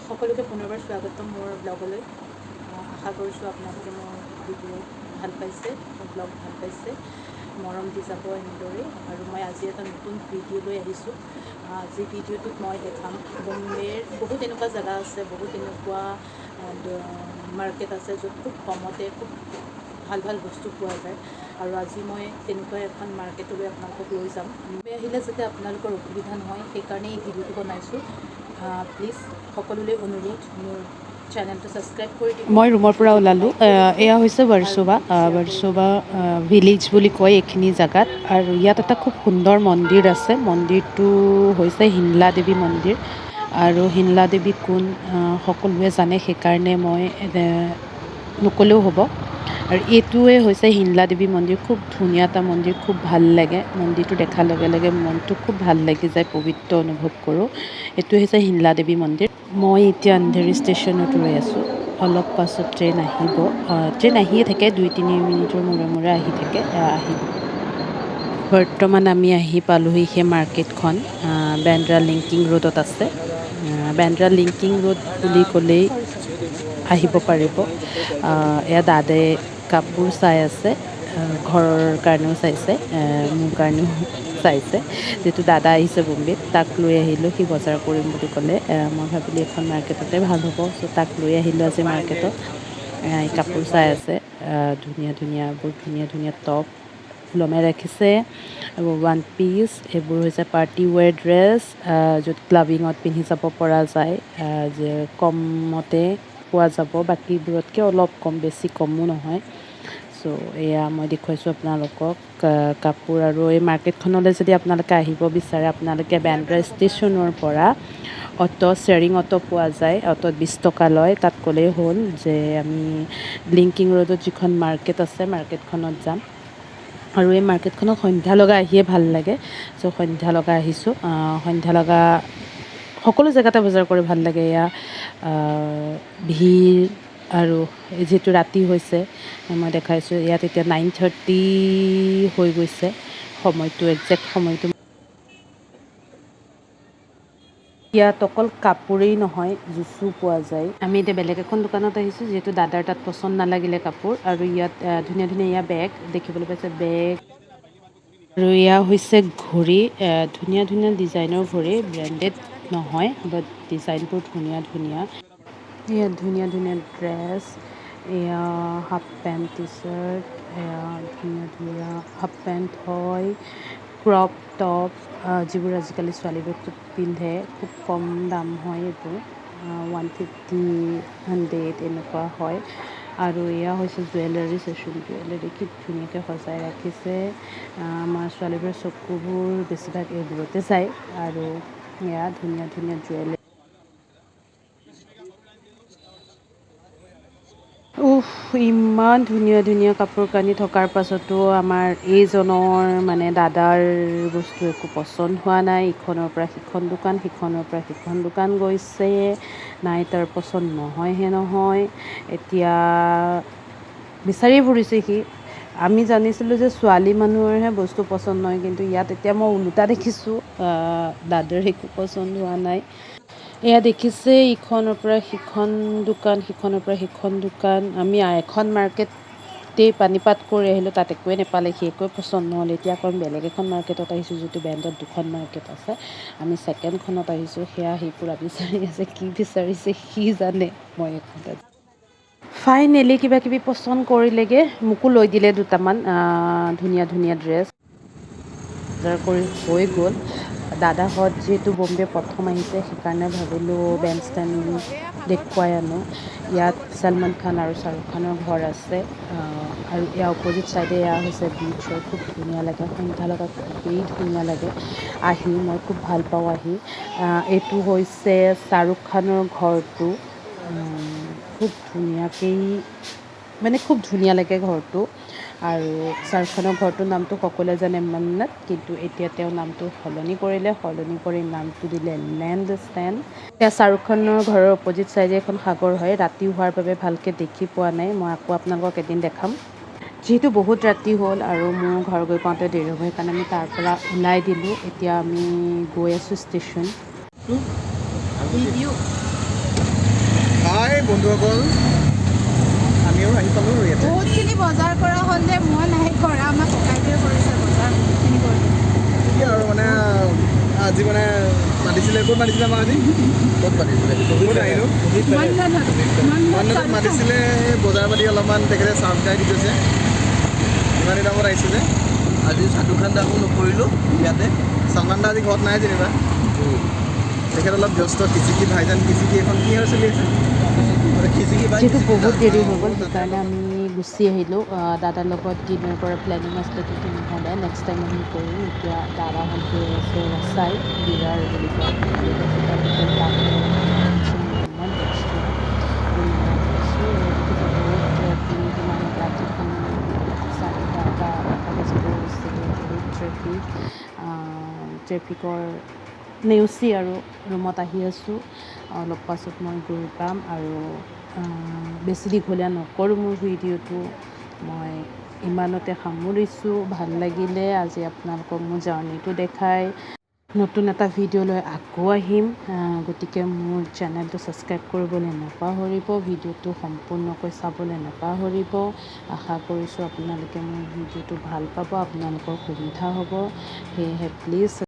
সকলোকে পুনৰবাৰ স্বাগতম মোৰ ব্লগলৈ। আশা কৰিছোঁ আপোনালোকে মোৰ ভিডিঅ' ভাল পাইছে, মোৰ ব্লগ ভাল পাইছে, মৰম দি যাব এনেদৰেই। আৰু মই আজি এটা নতুন ভিডিঅ' লৈ আহিছোঁ। আজি ভিডিঅ'টোত মই দেখাম বম্বেৰ বহুত এনেকুৱা জেগা আছে, বহুত এনেকুৱা মাৰ্কেট আছে য'ত খুব কমতে খুব ভাল ভাল বস্তু পোৱা যায়। আৰু আজি মই তেনেকুৱা এখন মাৰ্কেটলৈ আপোনালোকক লৈ যাম। আহিলে যাতে আপোনালোকৰ অসুবিধা নহয় সেইকাৰণে এই ভিডিঅ'টো বনাইছোঁ। প্লিজ সকলোলৈ অনুৰোধ, মোৰ চেনেলটো ছাবস্ক্ৰাইব কৰি দিব। মই ৰুমৰ পৰা ওলালোঁ। এয়া হৈছে বাৰ্চোবা ভিলেজ বুলি কয় এইখিনি জেগাত। আৰু ইয়াত এটা খুব সুন্দৰ মন্দিৰ আছে। মন্দিৰটো হৈছে হিংলা দেৱী মন্দিৰ। আৰু হিংলা দেৱী কোন সকলোৱে জানে, সেইকাৰণে মই নক'লেও হ'ব। আৰু এইটোৱে হৈছে হিংলা দেৱী মন্দিৰ। খুব ধুনীয়া এটা মন্দিৰ, খুব ভাল লাগে। মন্দিৰটো দেখাৰ লগে লগে মনটো খুব ভাল লাগি যায়, পবিত্ৰ অনুভৱ কৰোঁ। এইটো হৈছে হিংলা দেৱী মন্দিৰ। মই এতিয়া আন্ধেৰী ষ্টেচনত ৰৈ আছোঁ। অলপ পাছত ট্ৰেইন আহিব। ট্ৰেইন আহিয়ে থাকে, 2-3 মিনিটৰ মূৰে মূৰে আহি থাকে। বৰ্তমান আমি আহি পালোহি সেই মাৰ্কেটখন। বেন্দ্ৰা লিংকিং ৰোডত আছে। বেন্দ্ৰা লিংকিং ৰোড বুলি ক'লেই আহিব পাৰিব। এয়া দাদাই কাপোৰ চাই আছে, ঘৰৰ কাৰণেও চাইছে, মোৰ কাৰণেও চাইছে। যিহেতু দাদা আহিছে বম্বেত, তাক লৈ আহিলোঁ। সি বজাৰ কৰিম বুলি ক'লে। মই ভাবিলোঁ এইখন মাৰ্কেটতে ভাল হ'ব, চ' তাক লৈ আহিলোঁ আজি মাৰ্কেটত। কাপোৰ চাই আছে, ধুনীয়া ধুনীয়া টপ ওলমাই ৰাখিছে। আৰু ওৱান পিচ, এইবোৰ হৈছে পাৰ্টি ৱেৰ ড্ৰেছ, য'ত ক্লাবিঙত পিন্ধি যাব পৰা যায়, যে কমতে পোৱা যাব। বাকীবোৰতকৈ অলপ কম, বেছি কমো নহয়। চ' এয়া মই দেখুৱাইছোঁ আপোনালোকক কাপোৰ। আৰু এই মাৰ্কেটখনলৈ যদি আপোনালোকে আহিব বিচাৰে, আপোনালোকে বেন্দ্ৰা ষ্টেচনৰ পৰা শ্বেয়াৰিং অটো পোৱা যায়। অটোত 20 টকা লয়। তাত ক'লেই হ'ল যে আমি লিংকিং ৰোডত যিখন মাৰ্কেট আছে, মাৰ্কেটখনত যাম। আৰু এই মাৰ্কেটখনত সন্ধ্যা লগা আহিয়ে ভাল লাগে। চ' সন্ধ্যা লগা আহিছোঁ। সন্ধ্যা লগা সকলো জেগাতে বজাৰ কৰি ভাল লাগে। এয়া ভিৰ, আৰু যিহেতু ৰাতি হৈছে, মই দেখাইছোঁ ইয়াত এতিয়া 9:30 হৈ গৈছে। সময়টো একজেক্ট সময়টো। ইয়াত অকল কাপোৰেই নহয়, জুচো পোৱা যায়। আমি এতিয়া বেলেগ এখন দোকানত আহিছোঁ, যিহেতু দাদাৰ তাত পচন্দ নালাগিলে কাপোৰ। আৰু ইয়াত ধুনীয়া এয়া বেগ দেখিবলৈ পাইছে, বেগ। আৰু এয়া হৈছে ঘড়ী, ধুনীয়া ডিজাইনৰ ঘড়ী, ব্ৰেণ্ডেড নহয়, বাট ডিজাইনবোৰ ধুনীয়া। ইয়াত ধুনীয়া ড্ৰেছ, এয়া হাফ পেণ্ট, টি চাৰ্ট, এয়া ধুনীয়া হাফ পেণ্ট হয়, ক্ৰপ টপ, যিবোৰ আজিকালি ছোৱালীবোৰে খুব পিন্ধে। খুব কম দাম হয় এইবোৰ, 150, 100 এনেকুৱা হয়। আৰু এয়া হৈছে জুৱেলাৰী ছেকশ্যন। জুৱেলাৰী কি ধুনীয়াকৈ সজাই ৰাখিছে। আমাৰ ছোৱালীবোৰৰ চকুবোৰ বেছিভাগ এইবোৰতে চায়। আৰু এয়া ধুনীয়া জুৱেলাৰী। ইমান ধুনীয়া কাপোৰ কানি থকাৰ পাছতো আমাৰ এইজনৰ মানে দাদাৰ বস্তু একো পচন্দ হোৱা নাই। ইখনৰ পৰা সিখন দোকান, সিখনৰ পৰা সিখন দোকান গৈছে, নাই তাৰ পচন্দ নহয়। এতিয়া বিচাৰি ফুৰিছে সি। আমি জানিছিলোঁ যে ছোৱালী মানুহৰহে বস্তু পচন্দ নহয়, কিন্তু ইয়াত এতিয়া মই ওলোটা দেখিছোঁ, দাদাৰ একো পচন্দ হোৱা নাই। এয়া দেখিছে, ইখনৰ পৰা সিখন দোকান, সিখনৰ পৰা সিখন দোকান। আমি এখন মাৰ্কেটেই পানীপাত কৰি আহিলোঁ, তাত একোৱে নাপালে, সি একোৱে পচন্দ নহ'ল। এতিয়া আকৌ বেলেগ এখন মাৰ্কেটত আহিছোঁ, যিটো বেণ্ডত 2খন মাৰ্কেট আছে। আমি ছেকেণ্ডখনত আহিছোঁ। সেয়া সি পূৰা বিচাৰি আছে, কি বিচাৰিছে সি জানে, মই একো নাজানো। ফাইনেলি কিবাকিবি পচন্দ কৰিলেগৈ, মোকো লৈ দিলে দুটামান ধুনীয়া ড্ৰেছ। বজাৰ কৰি হৈ গ'ল। দাদাহঁত যিহেতু বম্বে প্ৰথম আহিছে, সেইকাৰণে ভাবিলোঁ বেণ্ড ষ্টেণ্ড দেখুৱাই আনো। ইয়াত ছলমান খান আৰু শ্বাহৰুখ খানৰ ঘৰ আছে। আৰু ইয়াৰ অপজিট ছাইডে এয়া হৈছে বিচ হয়। খুব ধুনীয়া লাগে, সন্ধ্যা লগা খুবেই ধুনীয়া লাগে আহি। মই খুব ভাল পাওঁ আহি। এইটো হৈছে শ্বাহৰুখ খানৰ ঘৰটো। খুব ধুনীয়া লাগে ঘৰটো। আৰু শ্বাহৰুখ খানৰ ঘৰটোৰ নামটো সকলোৱে জানে মন্নত, কিন্তু এতিয়া তেওঁ নামটো সলনি কৰি নামটো দিলে লেণ্ডষ্টেণ্ড। এতিয়া শ্বাহৰুখ খানৰ ঘৰৰ অপজিট ছাইডে এখন সাগৰ হয়। ৰাতি হোৱাৰ বাবে ভালকৈ দেখি পোৱা নাই। মই আকৌ আপোনালোকক এদিন দেখাম। যিহেতু বহুত ৰাতি হ'ল আৰু মোৰ ঘৰ গৈ পাওঁতে দেৰি হ'ব, সেইকাৰণে আমি তাৰ পৰা ওলাই দিলোঁ। এতিয়া আমি গৈ আছোঁ ষ্টেচন। বন্ধুসকল আমিও আহি পালোঁ আৰু ইয়াতে বহুতখিনি বজাৰ কৰা হ'ল যে মই নাই কৰা আমাৰ ককাইদেৱে কৰিছে বজাৰ বহুতখিনি কৰিলোঁ কি আৰু মানে আজি মানে মাতিছিলে ক'ত মাতিছিলে আমাক আজি ক'ত মাতিছিলে ক'ত আহিলোঁ মাননাথত মাতিছিলে বজাৰ পাতি অলপমান তেখেতে চাৰ্ভ গাই দি গৈছে ইমান দামত আহিছোঁ যে আজি চাৰুখ খান দাকো নকৰিলোঁ ইয়াতে সলমান দা আজি ঘৰত নাই যেনিবা তেখেত অলপ ব্যস্ত খিচিকি ভাইজান খিচিকি এখন কি হয় চলি আছে যিহেতু বহুত দেৰি হৈ গ'ল সেইকাৰণে আমি গুচি আহিলোঁ দাদাৰ লগত ডিনাৰ কৰা প্লেনিং আছিলে কিন্তু নহ'লে নেক্সট টাইম আমি কৰিম এতিয়া দাদাহঁত গৈ আছে চাই বিৰাৰ বুলি কয় ইমান ৰেষ্টুৰেণ্ট বহুত ৰাতিখন 11:30 ট্ৰেফিকৰ নেওচি আৰু ৰুমত আহি আছোঁ অলপ পাছত মই গৈ পাম আৰু বেছি দীঘলীয়া নকৰোঁ মোৰ ভিডিঅ'টো মই ইমানতে সামৰিছোঁ ভাল লাগিলে আজি আপোনালোকক মোৰ জাৰ্ণিটো দেখাই নতুন এটা ভিডিঅ' লৈ আকৌ আহিম গতিকে মোৰ চেনেলটো ছাবস্ক্ৰাইব কৰিবলৈ নাপাহৰিব ভিডিঅ'টো সম্পূৰ্ণকৈ চাবলৈ নাপাহৰিব আশা কৰিছোঁ আপোনালোকে মোৰ ভিডিঅ'টো ভাল পাব আপোনালোকৰ সুবিধা হ'ব সেয়েহে প্লিজ